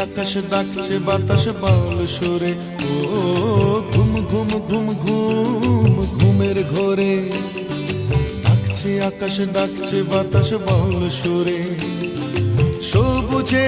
আকাশ ডাকছে বাতাস বাউল সুরে, ও ঘুম ঘুম ঘুম ঘুম ঘুমের ঘোরে। ডাকছে আকাশ ডাকছে বাতাস বাউল সুরে, সবুজে